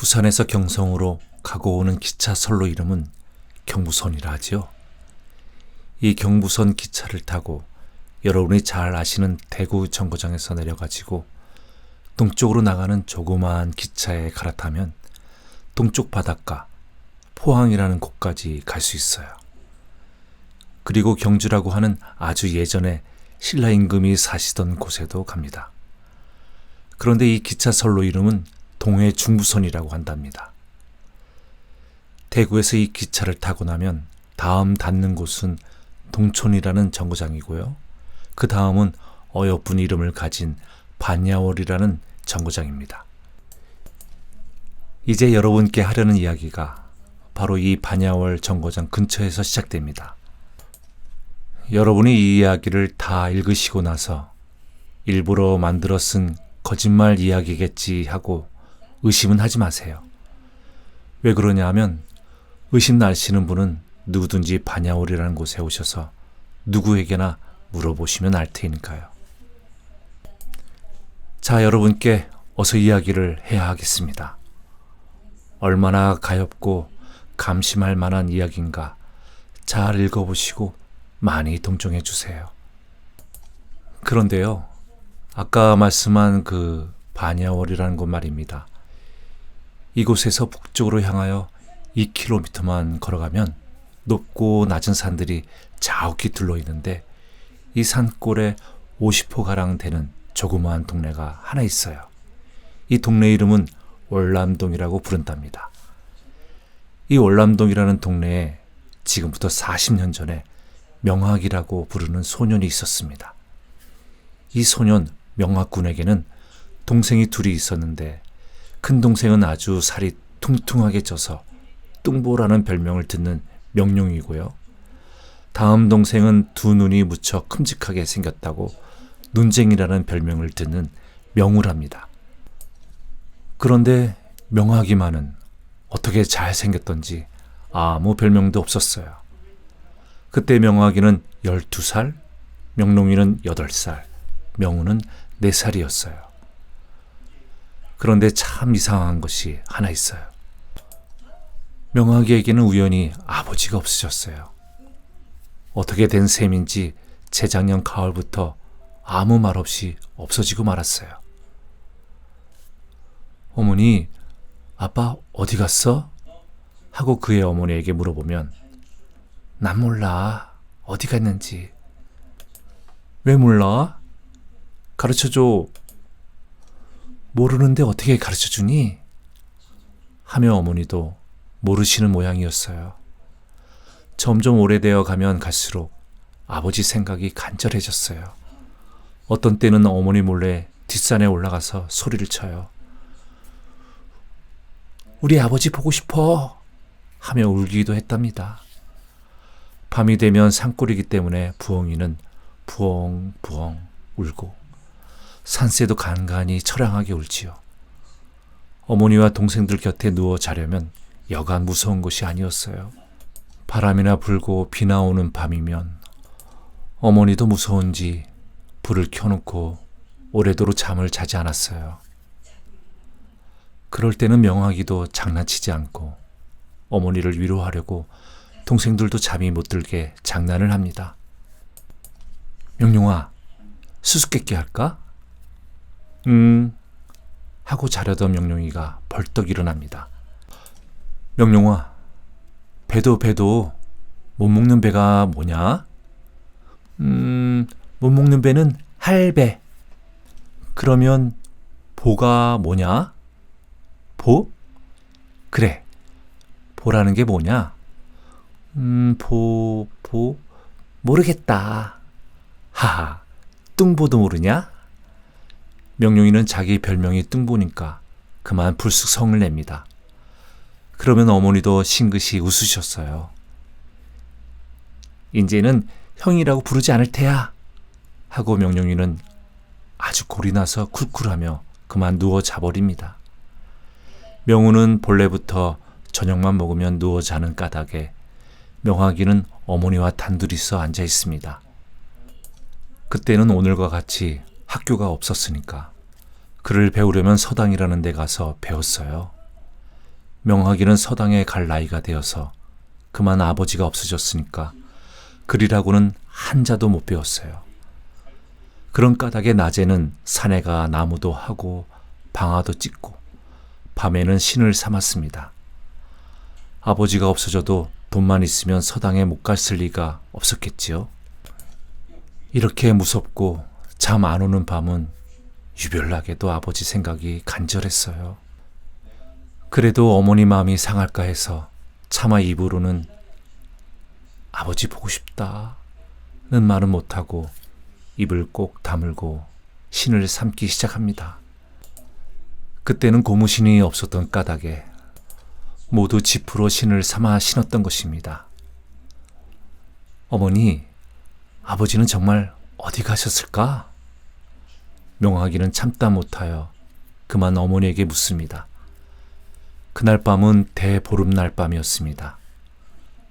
부산에서 경성으로 가고 오는 기차선로 이름은 경부선이라 하지요. 이 경부선 기차를 타고 여러분이 잘 아시는 대구 정거장에서 내려가지고 동쪽으로 나가는 조그마한 기차에 갈아타면 동쪽 바닷가 포항이라는 곳까지 갈 수 있어요. 그리고 경주라고 하는 아주 예전에 신라 임금이 사시던 곳에도 갑니다. 그런데 이 기차선로 이름은 동해중부선이라고 한답니다. 대구에서 이 기차를 타고 나면 다음 닿는 곳은 동촌이라는 정거장이고요. 그 다음은 어여쁜 이름을 가진 반야월이라는 정거장입니다. 이제 여러분께 하려는 이야기가 바로 이 반야월 정거장 근처에서 시작됩니다. 여러분이 이 이야기를 다 읽으시고 나서 일부러 만들어 쓴 거짓말 이야기겠지 하고 의심은 하지 마세요. 왜 그러냐 하면 의심 나시는 분은 누구든지 반야월이라는 곳에 오셔서 누구에게나 물어보시면 알 테니까요. 자, 여러분께 어서 이야기를 해야 하겠습니다. 얼마나 가엾고 감심할 만한 이야기인가 잘 읽어보시고 많이 동정해 주세요. 그런데요, 아까 말씀한 그 반야월이라는 곳 말입니다. 이곳에서 북쪽으로 향하여 2km만 걸어가면 높고 낮은 산들이 자욱히 둘러있는데 이 산골에 50호가량 되는 조그마한 동네가 하나 있어요. 이 동네 이름은 월남동이라고 부른답니다. 이 월남동이라는 동네에 지금부터 40년 전에 명학이라고 부르는 소년이 있었습니다. 이 소년 명학군에게는 동생이 둘이 있었는데 큰 동생은 아주 살이 퉁퉁하게 쪄서 뚱보라는 별명을 듣는 명룡이고요. 다음 동생은 두 눈이 무척 큼직하게 생겼다고 눈쟁이라는 별명을 듣는 명우랍니다. 그런데 명학이만은 어떻게 잘생겼던지 아무 별명도 없었어요. 그때 명학이는 12살, 명룡이는 8살, 명우는 4살이었어요. 그런데 참 이상한 것이 하나 있어요. 명학이에게는 우연히 아버지가 없으셨어요. 어떻게 된 셈인지 재작년 가을부터 아무 말 없이 없어지고 말았어요. 어머니, 아빠 어디 갔어? 하고 그의 어머니에게 물어보면 난 몰라. 어디 갔는지. 왜 몰라? 가르쳐줘. 모르는데 어떻게 가르쳐주니? 하며 어머니도 모르시는 모양이었어요. 점점 오래되어 가면 갈수록 아버지 생각이 간절해졌어요. 어떤 때는 어머니 몰래 뒷산에 올라가서 소리를 쳐요. 우리 아버지 보고 싶어 하며 울기도 했답니다. 밤이 되면 산골이기 때문에 부엉이는 부엉부엉 울고 산새도 간간히 처량하게 울지요. 어머니와 동생들 곁에 누워 자려면 여간 무서운 것이 아니었어요. 바람이나 불고 비나 오는 밤이면 어머니도 무서운지 불을 켜놓고 오래도록 잠을 자지 않았어요. 그럴 때는 명학이도 장난치지 않고 어머니를 위로하려고 동생들도 잠이 못 들게 장난을 합니다. 명룡아, 수수께끼 할까? 하고 자려던 명룡이가 벌떡 일어납니다. 명룡아, 배도 못 먹는 배가 뭐냐? 못 먹는 배는 할배. 그러면 보가 뭐냐? 보? 그래, 보라는 게 뭐냐? 모르겠다. 하하, 뚱보도 모르냐? 명룡이는 자기 별명이 뚱보니까 그만 불쑥 성을 냅니다. 그러면 어머니도 싱긋이 웃으셨어요. 이제는 형이라고 부르지 않을 테야 하고 명룡이는 아주 골이 나서 쿨쿨하며 그만 누워 자버립니다. 명우는 본래부터 저녁만 먹으면 누워 자는 까닭에 명학이는 어머니와 단둘이서 앉아 있습니다. 그때는 오늘과 같이 학교가 없었으니까 글을 배우려면 서당이라는 데 가서 배웠어요. 명학이는 서당에 갈 나이가 되어서 그만 아버지가 없어졌으니까 글이라고는 한자도 못 배웠어요. 그런 까닭에 낮에는 산에 가 나무도 하고 방아도 찍고 밤에는 신을 삼았습니다. 아버지가 없어져도 돈만 있으면 서당에 못 갔을 리가 없었겠지요. 이렇게 무섭고 잠 안 오는 밤은 유별나게도 아버지 생각이 간절했어요. 그래도 어머니 마음이 상할까 해서 차마 입으로는 아버지 보고 싶다는 말은 못하고 입을 꼭 다물고 신을 삼기 시작합니다. 그때는 고무신이 없었던 까닭에 모두 지프로 신을 삼아 신었던 것입니다. 어머니, 아버지는 정말 어디 가셨을까? 명학이는 참다 못하여 그만 어머니에게 묻습니다. 그날 밤은 대보름날 밤이었습니다.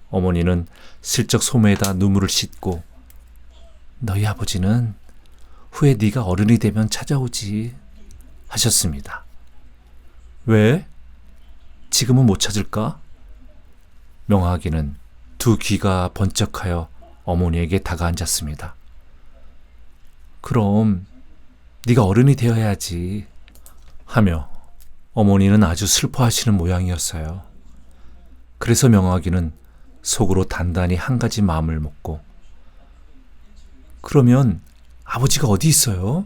어머니는 슬쩍 소매에다 눈물을 씻고 너희 아버지는 후에 네가 어른이 되면 찾아오지 하셨습니다. 왜? 지금은 못 찾을까? 명학이는 두 귀가 번쩍하여 어머니에게 다가앉았습니다. 그럼 네가 어른이 되어야지 하며 어머니는 아주 슬퍼하시는 모양이었어요. 그래서 명학이는 속으로 단단히 한 가지 마음을 먹고 그러면 아버지가 어디 있어요?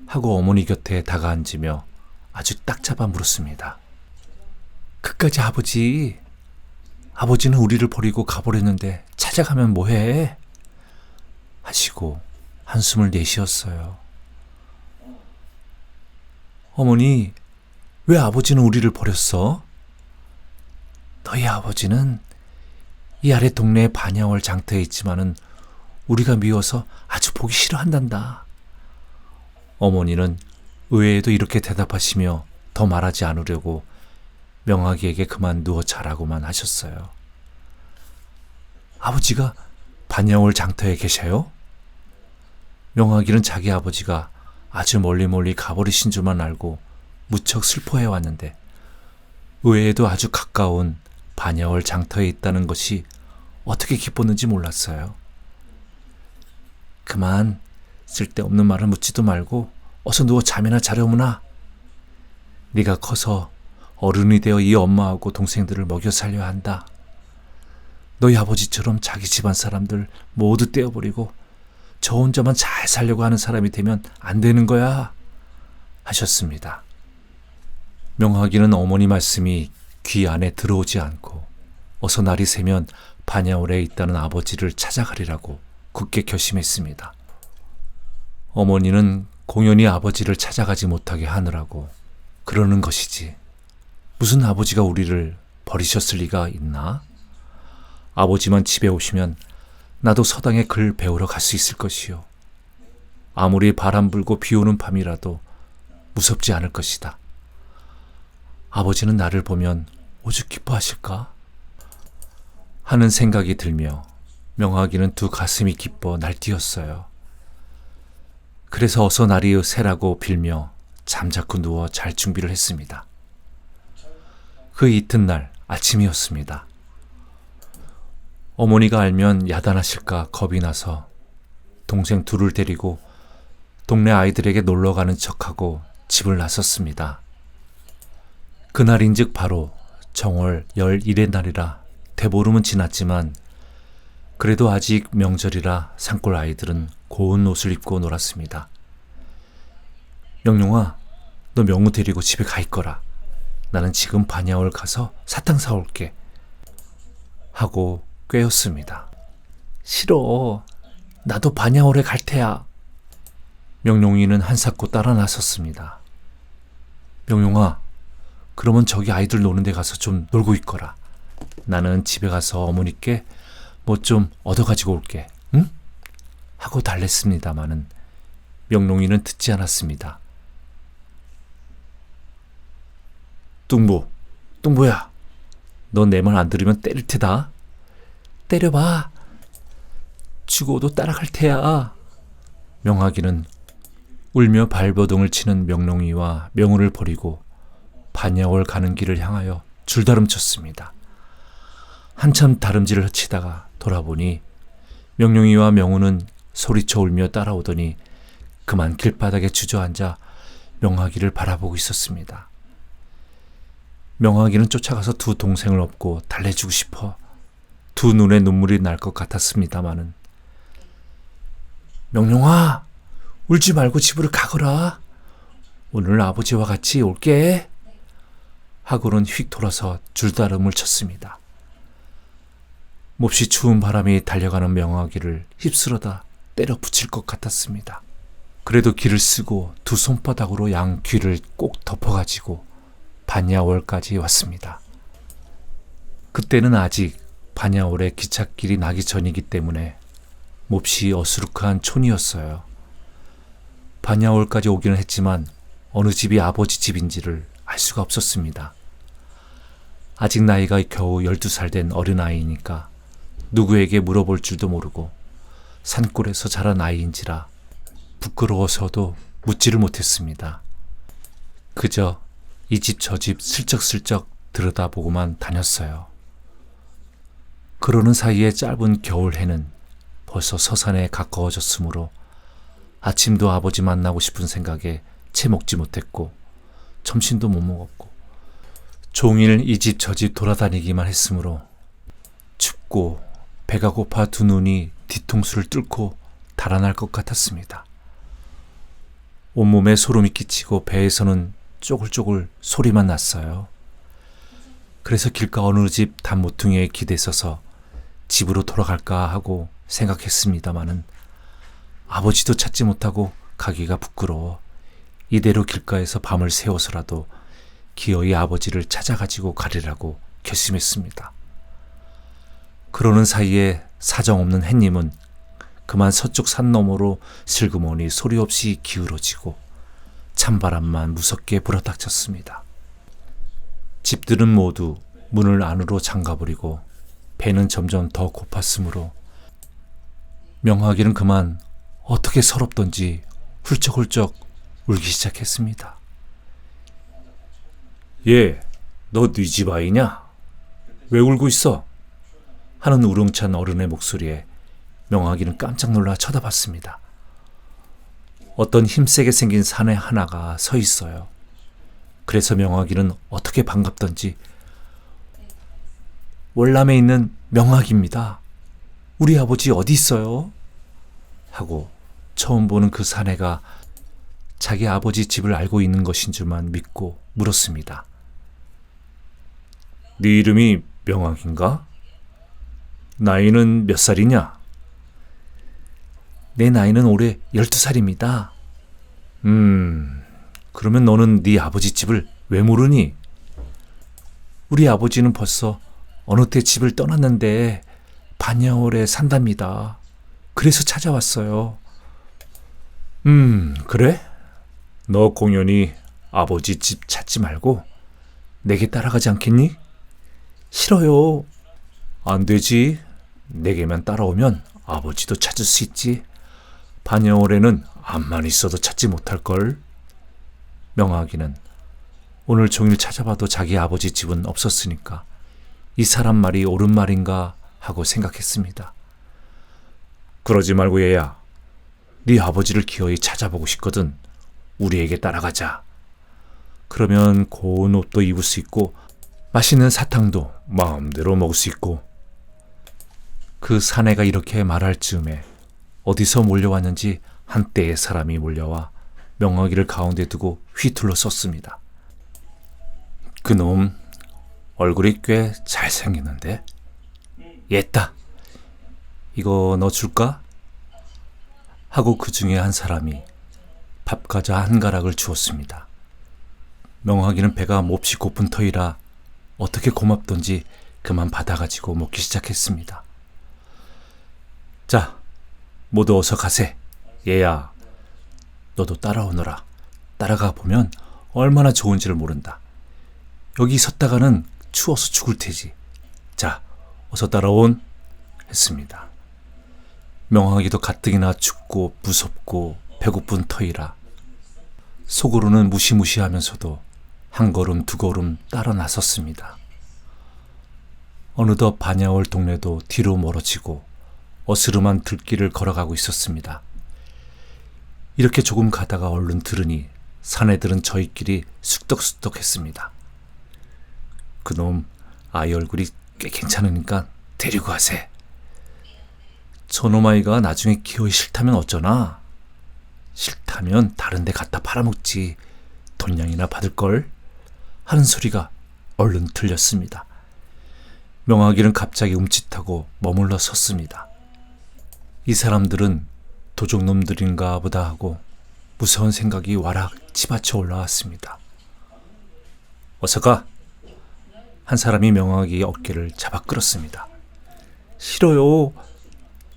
하고 어머니 곁에 다가앉으며 아주 딱 잡아 물었습니다. 그까지 아버지는 우리를 버리고 가버렸는데 찾아가면 뭐해? 하시고 한숨을 내쉬었어요. 어머니, 왜 아버지는 우리를 버렸어? 너희 아버지는 이 아래 동네에 반야월 장터에 있지만은 우리가 미워서 아주 보기 싫어한단다. 어머니는 의외에도 이렇게 대답하시며 더 말하지 않으려고 명학이에게 그만 누워 자라고만 하셨어요. 아버지가 반야월 장터에 계셔요? 명학이는 자기 아버지가 아주 멀리 가버리신 줄만 알고 무척 슬퍼해왔는데 의외에도 아주 가까운 반야월 장터에 있다는 것이 어떻게 기뻤는지 몰랐어요. 그만 쓸데없는 말을 묻지도 말고 어서 누워 잠이나 자려무나. 네가 커서 어른이 되어 이 엄마하고 동생들을 먹여 살려야 한다. 너희 아버지처럼 자기 집안 사람들 모두 떼어버리고 저 혼자만 잘 살려고 하는 사람이 되면 안 되는 거야 하셨습니다. 명학이는 어머니 말씀이 귀 안에 들어오지 않고 어서 날이 새면 반야월에 있다는 아버지를 찾아가리라고 굳게 결심했습니다. 어머니는 공연히 아버지를 찾아가지 못하게 하느라고 그러는 것이지 무슨 아버지가 우리를 버리셨을 리가 있나? 아버지만 집에 오시면 나도 서당에 글 배우러 갈 수 있을 것이요. 아무리 바람 불고 비 오는 밤이라도 무섭지 않을 것이다. 아버지는 나를 보면 오죽 기뻐하실까? 하는 생각이 들며 명학이는 두 가슴이 기뻐 날뛰었어요. 그래서 어서 날이 새라고 빌며 잠자코 누워 잘 준비를 했습니다. 그 이튿날 아침이었습니다. 어머니가 알면 야단하실까 겁이 나서 동생 둘을 데리고 동네 아이들에게 놀러가는 척하고 집을 나섰습니다. 그날인즉 바로 정월 11의 날이라 대보름은 지났지만 그래도 아직 명절이라 산골 아이들은 고운 옷을 입고 놀았습니다. 명룡아, 너 명우 데리고 집에 가 있거라. 나는 지금 반야월 가서 사탕 사올게. 하고 꾀었습니다. 싫어. 나도 반야월에 갈 테야. 명룡이는 한사코 따라 나섰습니다. 명룡아, 그러면 저기 아이들 노는 데 가서 좀 놀고 있거라. 나는 집에 가서 어머니께 뭐 좀 얻어가지고 올게. 응? 하고 달랬습니다마는 명룡이는 듣지 않았습니다. 뚱보야, 너 내 말 안 들으면 때릴 테다. 때려봐. 죽어도 따라갈 테야. 명학이는 울며 발버둥을 치는 명룡이와 명우를 버리고 반야월 가는 길을 향하여 줄다름쳤습니다. 한참 다름질을 h치다가 돌아보니 명룡이와 명우는 소리쳐 울며 따라오더니 그만 길바닥에 주저앉아 명하기를 바라보고 있었습니다. 명하기는 쫓아가서 두 동생을 업고 달래주고 싶어 두 눈에 눈물이 날 것 같았습니다마는 명룡아, 울지 말고 집으로 가거라. 오늘 아버지와 같이 올게. 하고는 휙 돌아서 줄다름을 쳤습니다. 몹시 추운 바람이 달려가는 명하기를 휩쓸어다 때려 붙일 것 같았습니다. 그래도 기를 쓰고 두 손바닥으로 양 귀를 꼭 덮어가지고 반야월까지 왔습니다. 그때는 아직 반야월에 기찻길이 나기 전이기 때문에 몹시 어수룩한 촌이었어요. 반야월까지 오기는 했지만 어느 집이 아버지 집인지를 알 수가 없었습니다. 아직 나이가 겨우 12살 된 어린아이니까 누구에게 물어볼 줄도 모르고 산골에서 자란 아이인지라 부끄러워서도 묻지를 못했습니다. 그저 이 집 저 집 슬쩍슬쩍 들여다보고만 다녔어요. 그러는 사이에 짧은 겨울해는 벌써 서산에 가까워졌으므로 아침도 아버지 만나고 싶은 생각에 채 먹지 못했고 점심도 못 먹었고 종일 이 집 저 집 돌아다니기만 했으므로 춥고 배가 고파 두 눈이 뒤통수를 뚫고 달아날 것 같았습니다. 온몸에 소름이 끼치고 배에서는 쪼글쪼글 소리만 났어요. 그래서 길가 어느 집 단모퉁이에 기대서서 집으로 돌아갈까 하고 생각했습니다마는 아버지도 찾지 못하고 가기가 부끄러워 이대로 길가에서 밤을 새워서라도 기어이 아버지를 찾아가지고 가리라고 결심했습니다. 그러는 사이에 사정없는 햇님은 그만 서쪽 산 너머로 슬그머니 소리 없이 기울어지고 찬바람만 무섭게 불어닥쳤습니다. 집들은 모두 문을 안으로 잠가버리고 배는 점점 더 고팠으므로 명하기는 그만 어떻게 서럽던지 훌쩍훌쩍 울기 시작했습니다. 예, 너 네 집 아이냐? 왜 울고 있어? 하는 우렁찬 어른의 목소리에 명하기는 깜짝 놀라 쳐다봤습니다. 어떤 힘세게 생긴 사내 하나가 서 있어요. 그래서 명하기는 어떻게 반갑던지 월남에 있는 명하기입니다. 우리 아버지 어디 있어요? 하고 처음 보는 그 사내가 자기 아버지 집을 알고 있는 것인 줄만 믿고 물었습니다. 네 이름이 명하기인가? 나이는 몇 살이냐? 내 나이는 올해 12살입니다. 그러면 너는 네 아버지 집을 왜 모르니? 우리 아버지는 벌써 어느 때 집을 떠났는데 반야월에 산답니다. 그래서 찾아왔어요. 그래? 너 공연히 아버지 집 찾지 말고 내게 따라가지 않겠니? 싫어요. 안 되지. 내게만 따라오면 아버지도 찾을 수 있지. 반야월에는 암만 있어도 찾지 못할걸. 명하기는 오늘 종일 찾아봐도 자기 아버지 집은 없었으니까 이 사람 말이 옳은 말인가 하고 생각했습니다. 그러지 말고 얘야. 네 아버지를 기어이 찾아보고 싶거든. 우리에게 따라가자. 그러면 고운 옷도 입을 수 있고 맛있는 사탕도 마음대로 먹을 수 있고. 그 사내가 이렇게 말할 즈음에 어디서 몰려왔는지 한때의 사람이 몰려와 명하기를 가운데 두고 휘둘러 썼습니다. 그놈 얼굴이 꽤 잘생겼는데? 옛다. 이거 너 줄까? 하고 그 중에 한 사람이 밥과자 한 가락을 주었습니다. 명하기는 배가 몹시 고픈 터이라 어떻게 고맙던지 그만 받아가지고 먹기 시작했습니다. 자, 모두 어서 가세. 얘야, 너도 따라오너라. 따라가 보면 얼마나 좋은지를 모른다. 여기 섰다가는 추워서 죽을 테지. 자, 어서 따라온. 했습니다. 명하기도 가뜩이나 춥고 무섭고 배고픈 터이라 속으로는 무시무시하면서도 한 걸음 두 걸음 따라 나섰습니다. 어느덧 반야월 동네도 뒤로 멀어지고 어스름한 들길을 걸어가고 있었습니다. 이렇게 조금 가다가 얼른 들으니 사내들은 저희끼리 쑥덕쑥덕했습니다. 그놈 아이 얼굴이 꽤 괜찮으니까 데리고 가세. 저놈 아이가 나중에 기어이 싫다면 어쩌나? 싫다면 다른 데 갖다 팔아먹지. 돈량이나 받을걸? 하는 소리가 얼른 들렸습니다. 명학이는 갑자기 움찔하고 머물러 섰습니다. 이 사람들은 도적놈들인가 보다 하고 무서운 생각이 와락 치받쳐 올라왔습니다. 어서 가! 한 사람이 명학이의 어깨를 잡아 끌었습니다. 싫어요.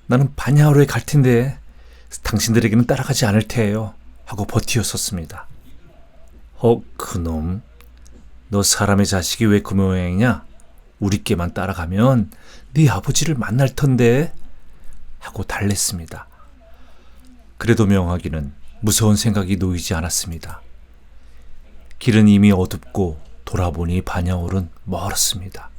나는 반야하루에 갈 텐데 당신들에게는 따라가지 않을 테예요. 하고 버티어 섰습니다. 그놈. 너 사람의 자식이 왜 그 모양이냐? 우리께만 따라가면 네 아버지를 만날 텐데. 하고 달랬습니다. 그래도 명학이는 무서운 생각이 놓이지 않았습니다. 길은 이미 어둡고 돌아보니 반야월은 멀었습니다.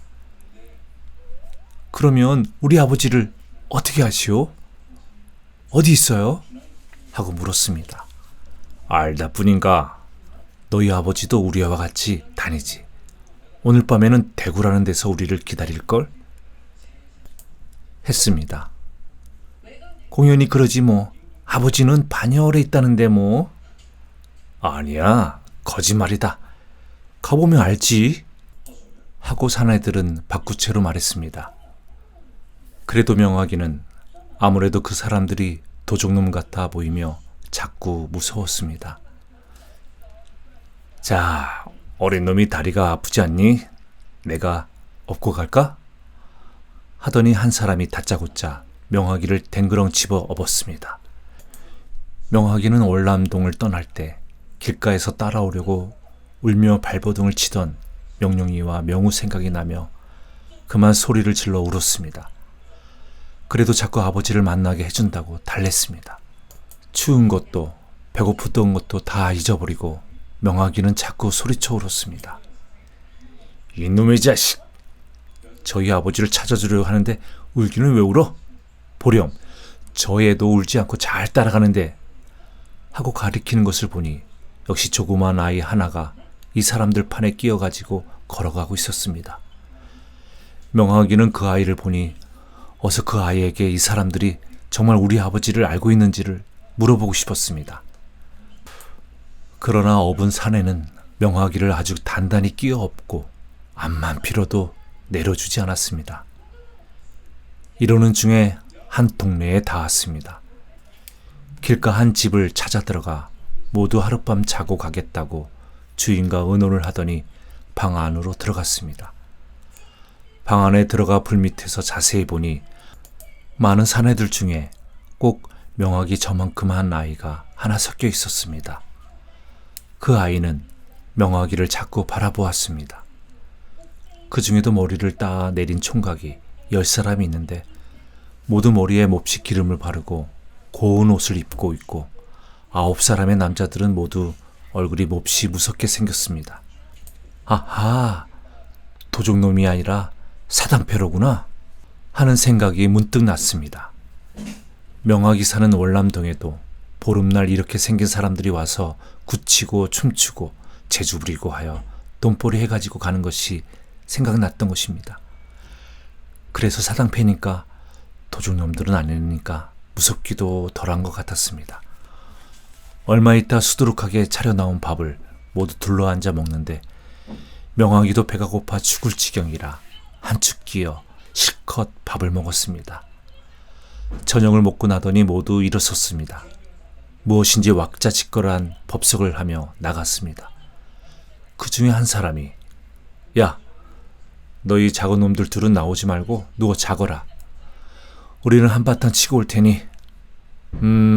그러면 우리 아버지를 어떻게 하시오? 어디 있어요? 하고 물었습니다. 알다 뿐인가? 너희 아버지도 우리와 같이 다니지. 오늘 밤에는 대구라는 데서 우리를 기다릴걸? 했습니다. 공연히 그러지 뭐. 아버지는 반야월에 있다는데 뭐. 아니야, 거짓말이다. 가보면 알지. 하고 사내들은 바꾸채로 말했습니다. 그래도 명학이는 아무래도 그 사람들이 도적놈 같아 보이며 자꾸 무서웠습니다. 자, 어린 놈이 다리가 아프지 않니? 내가 업고 갈까? 하더니 한 사람이 다짜고짜 명학이를 댕그렁 집어 업었습니다. 명학이는 월남동을 떠날 때 길가에서 따라오려고 울며 발버둥을 치던 명령이와 명우 생각이 나며 그만 소리를 질러 울었습니다. 그래도 자꾸 아버지를 만나게 해준다고 달랬습니다. 추운 것도 배고프던 것도 다 잊어버리고 명학이는 자꾸 소리쳐 울었습니다. 이놈의 자식! 저희 아버지를 찾아주려고 하는데 울기는 왜 울어? 보렴, 저 애도 울지 않고 잘 따라가는데. 하고 가리키는 것을 보니 역시 조그만 아이 하나가 이 사람들 판에 끼어가지고 걸어가고 있었습니다. 명학이는 그 아이를 보니 어서 그 아이에게 이 사람들이 정말 우리 아버지를 알고 있는지를 물어보고 싶었습니다. 그러나 업은 사내는 명학이를 아주 단단히 끼어 업고 암만 필요도 내려주지 않았습니다. 이러는 중에 한 동네에 닿았습니다. 길가 한 집을 찾아 들어가 모두 하룻밤 자고 가겠다고 주인과 의논을 하더니 방 안으로 들어갔습니다. 방 안에 들어가 불 밑에서 자세히 보니 많은 사내들 중에 꼭 명학이 저만큼 한 아이가 하나 섞여 있었습니다. 그 아이는 명학이를 자꾸 바라보았습니다. 그 중에도 머리를 따 내린 총각이 10사람이 있는데 모두 머리에 몹시 기름을 바르고 고운 옷을 입고 있고 9사람의 남자들은 모두 얼굴이 몹시 무섭게 생겼습니다. 아하, 도적놈이 아니라 사당패로구나 하는 생각이 문득 났습니다. 명학이 사는 월남동에도 보름날 이렇게 생긴 사람들이 와서 굳히고 춤추고 재주 부리고 하여 돈벌이 해가지고 가는 것이 생각났던 것입니다. 그래서 사당패니까 도적놈들은 아니니까 무섭기도 덜한 것 같았습니다. 얼마 있다 수두룩하게 차려 나온 밥을 모두 둘러앉아 먹는데 명학이도 배가 고파 죽을 지경이라 한축 끼어 실컷 밥을 먹었습니다. 저녁을 먹고 나더니 모두 일어섰습니다. 무엇인지 왁자지껄한 법석을 하며 나갔습니다. 그 중에 한 사람이 야, 너희 작은 놈들 둘은 나오지 말고 누워 자거라. 우리는 한바탕 치고 올 테니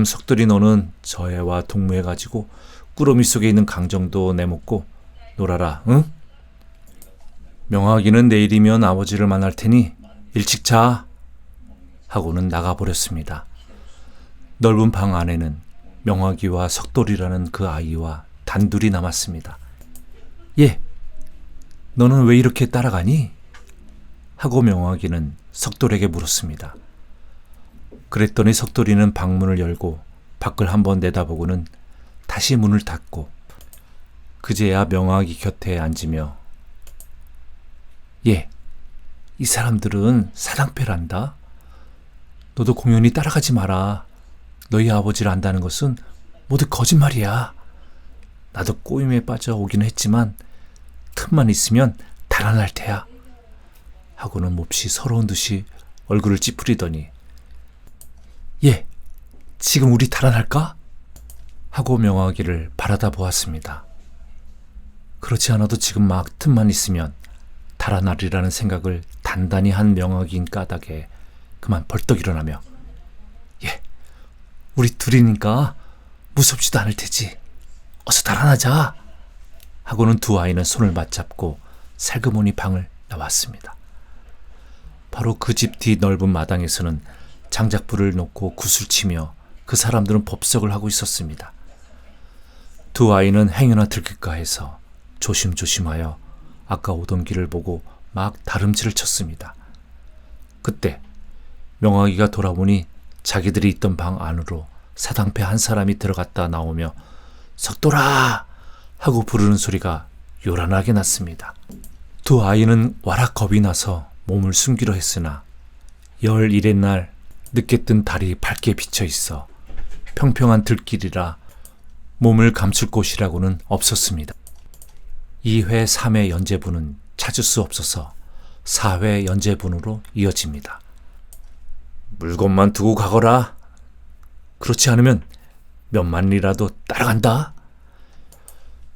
석들이 너는 저 애와 동무해가지고 꾸러미 속에 있는 강정도 내먹고 놀아라, 응? 명학이는 내일이면 아버지를 만날 테니 일찍 자 하고는 나가버렸습니다. 넓은 방 안에는 명학이와 석돌이라는 그 아이와 단둘이 남았습니다. 예, 너는 왜 이렇게 따라가니? 하고 명화기는 석돌에게 물었습니다. 그랬더니 석돌이는 방문을 열고 밖을 한번 내다보고는 다시 문을 닫고 그제야 명화기 곁에 앉으며 예, 이 사람들은 사당패란다. 너도 공연히 따라가지 마라. 너희 아버지를 안다는 것은 모두 거짓말이야. 나도 꼬임에 빠져 오긴 했지만 틈만 있으면 달아날 테야. 하고는 몹시 서러운 듯이 얼굴을 찌푸리더니 예, 지금 우리 달아날까? 하고 명화기를 바라다 보았습니다. 그렇지 않아도 지금 막 틈만 있으면 달아나리라는 생각을 단단히 한 명화기인 까닭에 그만 벌떡 일어나며 예, 우리 둘이니까 무섭지도 않을 테지. 어서 달아나자. 하고는 두 아이는 손을 맞잡고 살그머니 방을 나왔습니다. 바로 그 집 뒤 넓은 마당에서는 장작불을 놓고 구슬치며 그 사람들은 법석을 하고 있었습니다. 두 아이는 행여나 들킬까해서 조심조심하여 아까 오던 길을 보고 막 다름질을 쳤습니다. 그때 명화기가 돌아보니 자기들이 있던 방 안으로 사당패 한 사람이 들어갔다 나오며 석돌아! 하고 부르는 소리가 요란하게 났습니다. 두 아이는 와락 겁이 나서 몸을 숨기려 했으나 열 1의 날 늦게 뜬 달이 밝게 비쳐 있어 평평한 들길이라 몸을 감출 곳이라고는 없었습니다. 2회, 3회 연재분은 찾을 수 없어서 4회 연재분으로 이어집니다. 물건만 두고 가거라. 그렇지 않으면 몇만리라도 따라간다.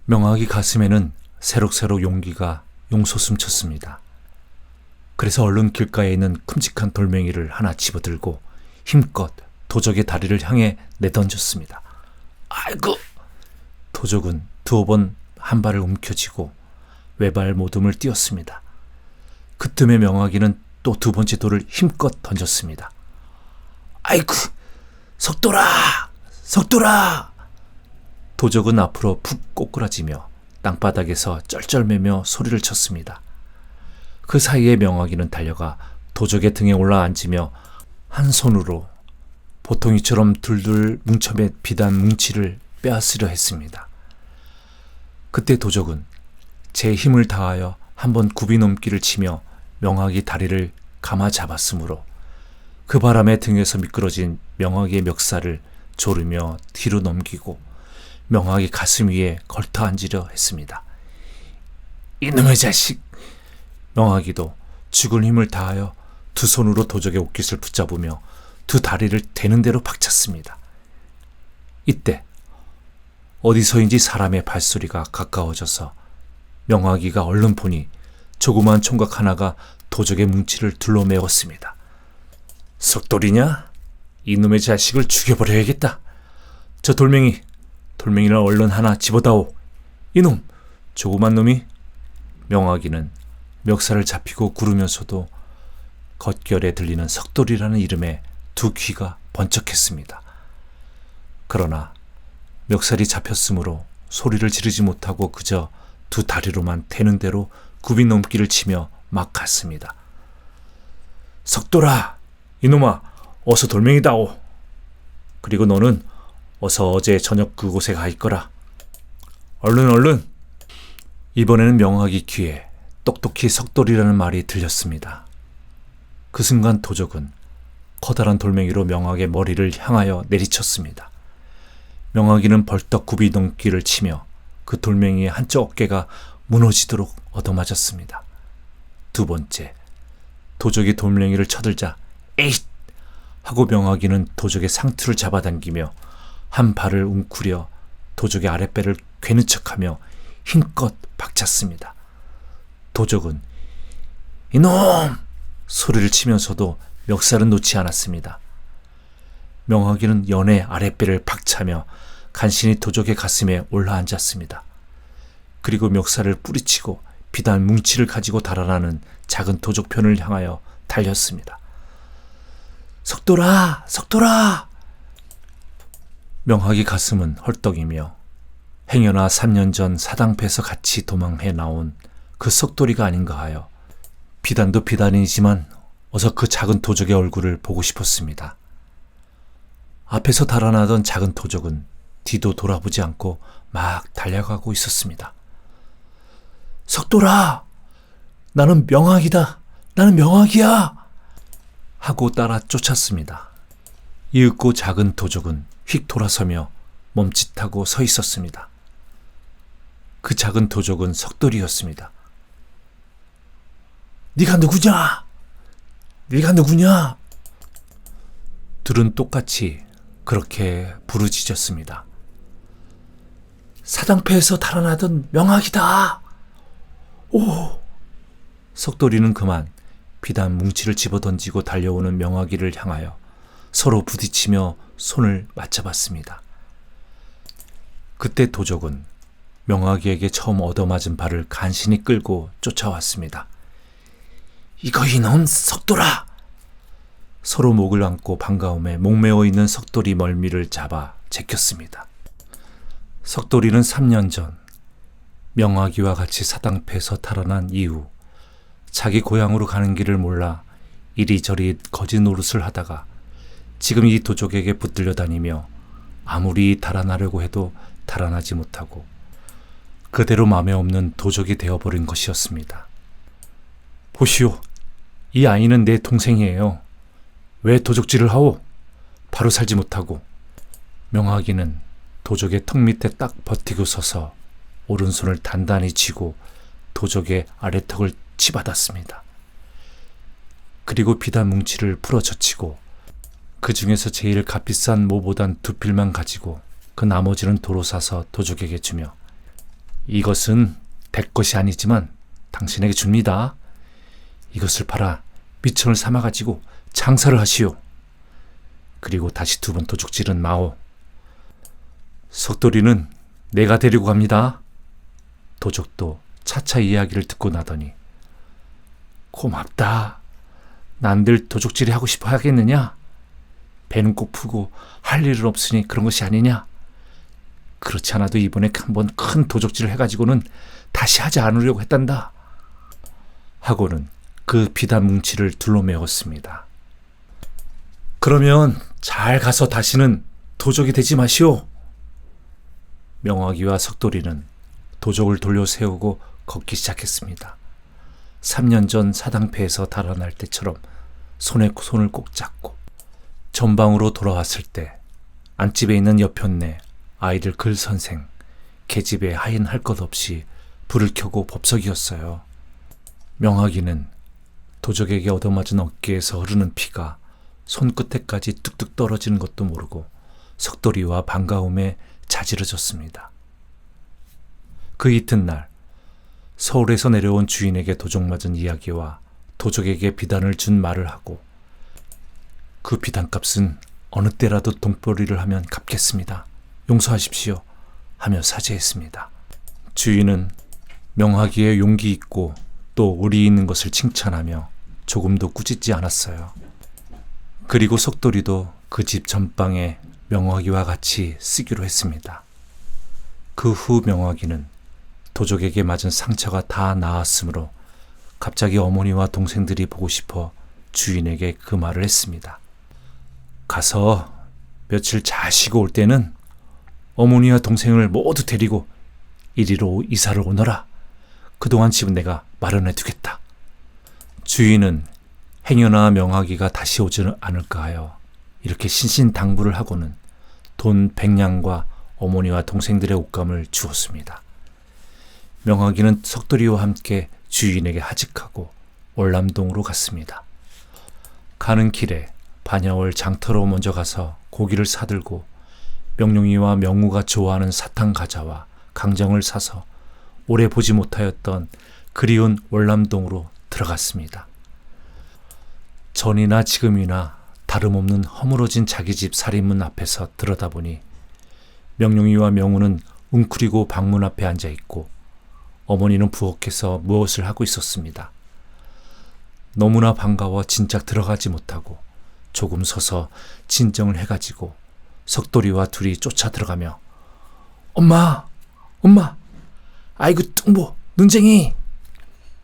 명화기 가슴에는 새록새록 용기가 용솟음 쳤습니다. 그래서 얼른 길가에 있는 큼직한 돌멩이를 하나 집어들고 힘껏 도적의 다리를 향해 내던졌습니다. 아이고! 도적은 두어 번 한 발을 움켜쥐고 외발 모둠을 띄었습니다. 그 틈에 명화기는 또 두 번째 돌을 힘껏 던졌습니다. 아이고! 석돌아! 석돌아! 도적은 앞으로 푹 꼬꾸라지며 땅바닥에서 쩔쩔매며 소리를 쳤습니다. 그 사이에 명화기는 달려가 도적의 등에 올라앉으며 한 손으로 보통이처럼 둘둘 뭉쳐맨 비단 뭉치를 빼앗으려 했습니다. 그때 도적은 제 힘을 다하여 한번 굽이 넘기를 치며 명화기 다리를 감아 잡았으므로 그 바람에 등에서 미끄러진 명화기의 멱살을 조르며 뒤로 넘기고 명화기 가슴 위에 걸터 앉으려 했습니다. 이놈의 자식! 명화기도 죽을 힘을 다하여 두 손으로 도적의 옷깃을 붙잡으며 두 다리를 되는 대로 박찼습니다. 이때 어디서인지 사람의 발소리가 가까워져서 명화기가 얼른 보니 조그만 총각 하나가 도적의 뭉치를 둘러매었습니다. 석돌이냐? 이놈의 자식을 죽여버려야겠다. 저 돌멩이를 얼른 하나 집어다오. 이놈, 조그만 놈이. 명화기는 멱살을 잡히고 구르면서도 겉결에 들리는 석돌이라는 이름에 두 귀가 번쩍했습니다. 그러나 멱살이 잡혔으므로 소리를 지르지 못하고 그저 두 다리로만 되는 대로 굽이 넘기를 치며 막 갔습니다. 석돌아! 이놈아! 어서 돌멩이다오! 그리고 너는 어서 어제 저녁 그곳에 가 있거라. 얼른! 이번에는 명화기 귀에 똑똑히 석돌이라는 말이 들렸습니다. 그 순간 도적은 커다란 돌멩이로 명화기의 머리를 향하여 내리쳤습니다. 명화기는 벌떡 굽이 넘기를 치며 그 돌멩이의 한쪽 어깨가 무너지도록 얻어맞았습니다. 두 번째, 도적이 돌멩이를 쳐들자 에잇! 하고 명화기는 도적의 상투를 잡아당기며 한 발을 웅크려 도적의 아랫배를 괴는 척하며 힘껏 박찼습니다. 도적은 이놈! 소리를 치면서도 멱살은 놓지 않았습니다. 명화기는 연의 아랫배를 박차며 간신히 도적의 가슴에 올라앉았습니다. 그리고 멱살을 뿌리치고 비단 뭉치를 가지고 달아나는 작은 도적편을 향하여 달렸습니다. 석돌아! 석돌아! 명화기 가슴은 헐떡이며 행여나 3년 전 사당패에서 같이 도망해 나온 그 석돌이가 아닌가 하여 비단도 비단이지만 어서 그 작은 도적의 얼굴을 보고 싶었습니다. 앞에서 달아나던 작은 도적은 뒤도 돌아보지 않고 막 달려가고 있었습니다. 석돌아! 나는 명학이다! 나는 명학이야! 하고 따라 쫓았습니다. 이윽고 작은 도적은 휙 돌아서며 멈칫하고 서 있었습니다. 그 작은 도적은 석돌이었습니다. 네가 누구냐? 네가 누구냐? 둘은 똑같이 그렇게 부르짖었습니다. 사당패에서 달아나던 명학이다. 오! 석돌이는 그만 비단 뭉치를 집어던지고 달려오는 명학이를 향하여 서로 부딪히며 손을 맞잡았습니다. 그때 도적은 명학이에게 처음 얻어맞은 발을 간신히 끌고 쫓아왔습니다. 이거 이놈 석돌아! 서로 목을 안고 반가움에 목매어 있는 석돌이 멀미를 잡아 제꼈습니다. 석돌이는 3년 전 명학이와 같이 사당패에서 탈환한 이후 자기 고향으로 가는 길을 몰라 이리저리 거지 노릇을 하다가 지금 이 도적에게 붙들려 다니며 아무리 달아나려고 해도 달아나지 못하고 그대로 맘에 없는 도적이 되어버린 것이었습니다. 보시오, 이 아이는 내 동생이에요. 왜 도적질을 하오? 바로 살지 못하고. 명학이는 도적의 턱 밑에 딱 버티고 서서 오른손을 단단히 쥐고 도적의 아래턱을 치받았습니다. 그리고 비단 뭉치를 풀어젖히고 그 중에서 제일 값비싼 모보단 2필만 가지고 그 나머지는 도로 사서 도적에게 주며 이것은 대 것이 아니지만 당신에게 줍니다. 이것을 팔아 미천을 삼아가지고 장사를 하시오. 그리고 다시 2번 도적질은 마오. 석돌이는 내가 데리고 갑니다. 도적도 차차 이야기를 듣고 나더니 고맙다. 난들 도적질이 하고 싶어 하겠느냐? 배는 꼭 푸고 할 일은 없으니 그런 것이 아니냐? 그렇지 않아도 이번에 한번 큰 도적질을 해가지고는 다시 하지 않으려고 했단다. 하고는 그 비단 뭉치를 둘러매었습니다. 그러면 잘 가서 다시는 도적이 되지 마시오. 명학이와 석돌이는 도적을 돌려 세우고 걷기 시작했습니다. 3년 전 사당패에서 달아날 때처럼 손에 손을 꼭 잡고 전방으로 돌아왔을 때 안집에 있는 여편네, 아이들 글 선생, 계집에 하인 할 것 없이 불을 켜고 법석이었어요. 명학이는 도적에게 얻어맞은 어깨에서 흐르는 피가 손끝에까지 뚝뚝 떨어지는 것도 모르고 석돌이와 반가움에 자지러졌습니다. 그 이튿날 서울에서 내려온 주인에게 도적 맞은 이야기와 도적에게 비단을 준 말을 하고 그 비단값은 어느 때라도 돈벌이를 하면 갚겠습니다. 용서하십시오 하며 사죄했습니다. 주인은 명학이의 용기 있고 또 의리 있는 것을 칭찬하며 조금도 꾸짖지 않았어요. 그리고 석돌이도 그 집 전방에 명학이와 같이 쓰기로 했습니다. 그 후 명학이는 도적에게 맞은 상처가 다 나았으므로 갑자기 어머니와 동생들이 보고 싶어 주인에게 그 말을 했습니다. 가서 며칠 잘 쉬고 올 때는 어머니와 동생을 모두 데리고 이리로 이사를 오너라. 그동안 집은 내가 마련해 두겠다. 주인은 행여나 명학이가 다시 오지 않을까 하여 이렇게 신신당부를 하고는 돈 100냥과 어머니와 동생들의 옷감을 주었습니다. 명학이는 석돌이와 함께 주인에게 하직하고 월남동으로 갔습니다. 가는 길에 반야월 장터로 먼저 가서 고기를 사들고 명룡이와 명우가 좋아하는 사탕 과자와 강정을 사서 오래 보지 못하였던 그리운 월남동으로 들어갔습니다. 전이나 지금이나 다름없는 허물어진 자기 집 살인문 앞에서 들여다보니 명룡이와 명우는 웅크리고 방문 앞에 앉아있고 어머니는 부엌에서 무엇을 하고 있었습니다. 너무나 반가워 진작 들어가지 못하고 조금 서서 진정을 해가지고 석돌이와 둘이 쫓아 들어가며 엄마! 아이고 뚱보! 눈쟁이!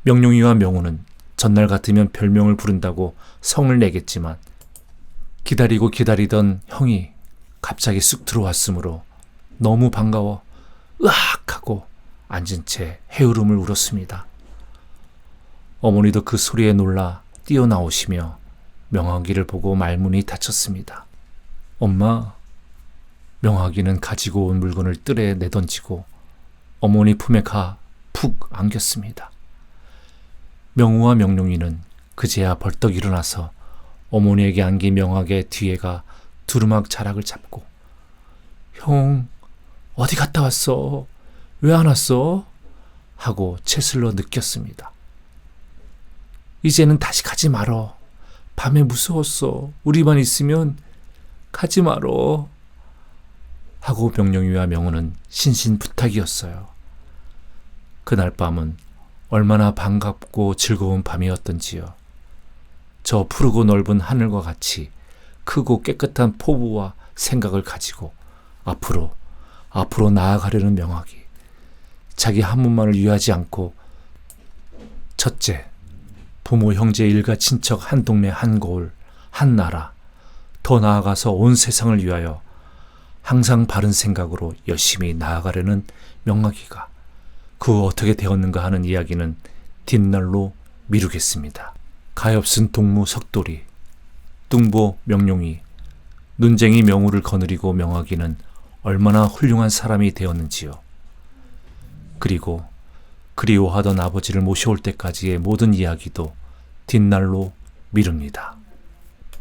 명룡이와 명우는 전날 같으면 별명을 부른다고 성을 내겠지만 기다리고 기다리던 형이 갑자기 쑥 들어왔으므로 너무 반가워 으악 하고 앉은 채 해울음을 울었습니다. 어머니도 그 소리에 놀라 뛰어나오시며 명학이를 보고 말문이 닫혔습니다. 엄마, 명학이는 가지고 온 물건을 뜰에 내던지고 어머니 품에 가 푹 안겼습니다. 명우와 명룡이는 그제야 벌떡 일어나서 어머니에게 안긴 명학의 뒤에가 두루막 자락을 잡고 형, 어디 갔다 왔어? 왜 안 왔어? 하고 채슬러 느꼈습니다. 이제는 다시 가지 말어. 밤에 무서웠어. 우리만 있으면 가지 말어. 하고 명룡이와 명우는 신신부탁이었어요. 그날 밤은 얼마나 반갑고 즐거운 밤이었던지요. 저 푸르고 넓은 하늘과 같이 크고 깨끗한 포부와 생각을 가지고 앞으로 나아가려는 명학이 자기 한 몸만을 위하지 않고 첫째, 부모, 형제, 일가, 친척, 한 동네, 한 거울, 한 나라, 더 나아가서 온 세상을 위하여 항상 바른 생각으로 열심히 나아가려는 명학이가 그 후 어떻게 되었는가 하는 이야기는 뒷날로 미루겠습니다. 가엾은 동무 석돌이, 뚱보 명룡이, 눈쟁이 명우를 거느리고 명학이는 얼마나 훌륭한 사람이 되었는지요. 그리고 그리워하던 아버지를 모셔올 때까지의 모든 이야기도 뒷날로 미룹니다.